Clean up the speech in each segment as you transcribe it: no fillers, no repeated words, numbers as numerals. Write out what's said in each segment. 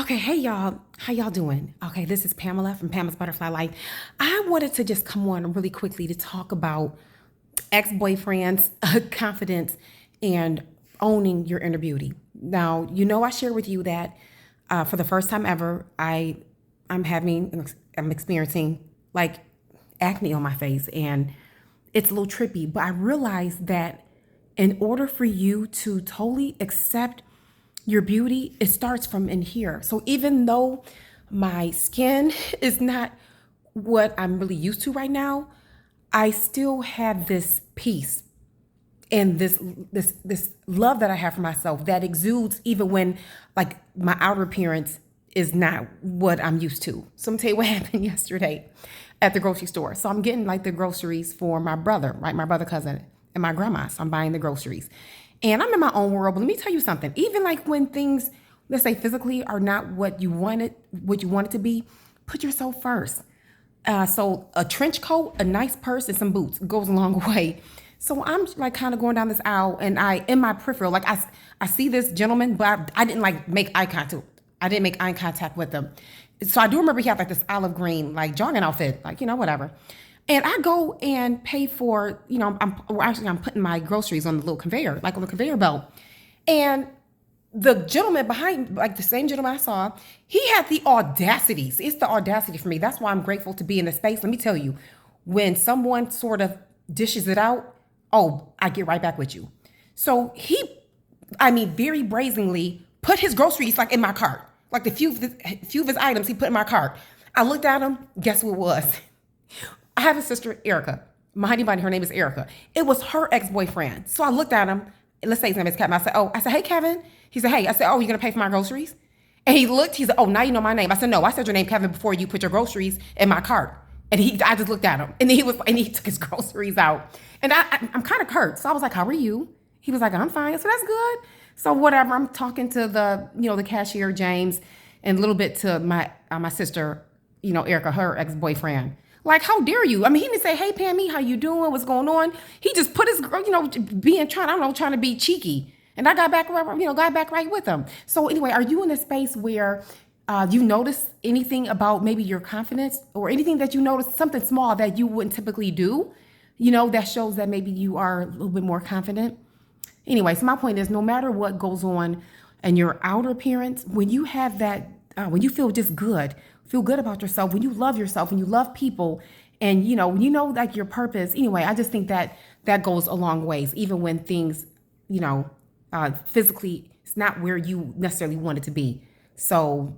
Okay, hey y'all, how y'all doing? Okay, this is Pamela from Pamela's Butterfly Life. I wanted to just come on really quickly to talk about ex-boyfriends, confidence, and owning your inner beauty. Now, I shared with you that for the first time ever, I'm experiencing like acne on my face, and it's a little trippy. But I realized that in order for you to totally accept your beauty, it starts from in here. So even though my skin is not what I'm really used to right now, I still have this peace and this love that I have for myself that exudes even when like my outer appearance is not what I'm used to. So I'm gonna tell you what happened yesterday at the grocery store. So I'm getting like the groceries for my brother, right? My brother, cousin, and my grandma. So I'm buying the groceries. And I'm in my own world, but let me tell you something. Even like when things, let's say physically, are not what you want it to be, put yourself first. So a trench coat, a nice purse, and some boots goes a long way. So I'm like kind of going down this aisle, and in my peripheral, like I see this gentleman, but I didn't like make eye contact. I didn't make eye contact with him. So I do remember he had like this olive green, like jogging outfit, like, whatever. And I go and pay for, I'm putting my groceries on the little conveyor, like on the conveyor belt. And the gentleman behind, like the same gentleman I saw, he had the audacity. It's the audacity for me. That's why I'm grateful to be in this space. Let me tell you, when someone sort of dishes it out, oh, I get right back with you. So very brazenly put his groceries like in my cart. Like the few of his items he put in my cart. I looked at him, guess who it was? I have a sister, Erica. My honey bunny, her name is Erica. It was her ex-boyfriend. So I looked at him, and let's say his name is Kevin. I said, hey, Kevin. He said, hey. I said, oh, you're going to pay for my groceries? And he looked, he said, oh, now you know my name. I said, no, I said your name, Kevin, before you put your groceries in my cart. And I just looked at him, and he took his groceries out. And I'm kind of hurt. So I was like, how are you? He was like, I'm fine. So that's good. So whatever, I'm talking to the cashier, James, and a little bit to my sister, Erica, her ex-boyfriend. Like, how dare you? I mean, he didn't say, hey, Pammy, how you doing? What's going on? He just put his, trying to be cheeky. And I got back right with him. So anyway, are you in a space where you notice anything about maybe your confidence or anything that you notice, something small that you wouldn't typically do, that shows that maybe you are a little bit more confident? Anyway, so my point is, no matter what goes on in your outer appearance, when you have that, when you feel just good, feel good about yourself, when you love yourself, when you love people, and like your purpose. Anyway, I just think that goes a long ways, even when things, physically, it's not where you necessarily want it to be. So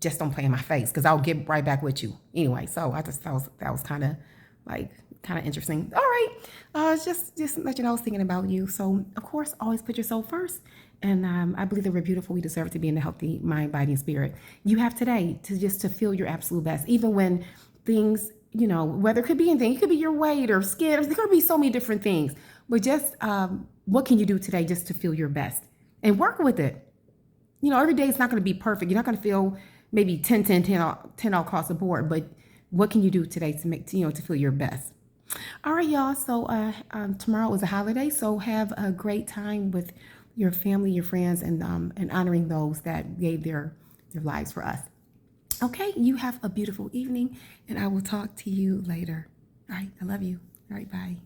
just don't play in my face, because I'll get right back with you. Anyway, so I just thought that was kind of interesting. All right, just let you know I was thinking about you. So of course, always put yourself first. And I believe that we're beautiful. We deserve to be in a healthy mind, body, and spirit. You have today to feel your absolute best, even when things, whether it could be anything, it could be your weight or skin, there could be so many different things. But just what can you do today just to feel your best and work with it? Every day it's not going to be perfect. You're not going to feel maybe 10, 10, 10, 10 all across the board. But what can you do today to feel your best? All right, y'all. So tomorrow is a holiday, so have a great time with your family, your friends, and honoring those that gave their lives for us. Okay, you have a beautiful evening, and I will talk to you later. All right, I love you. All right, bye.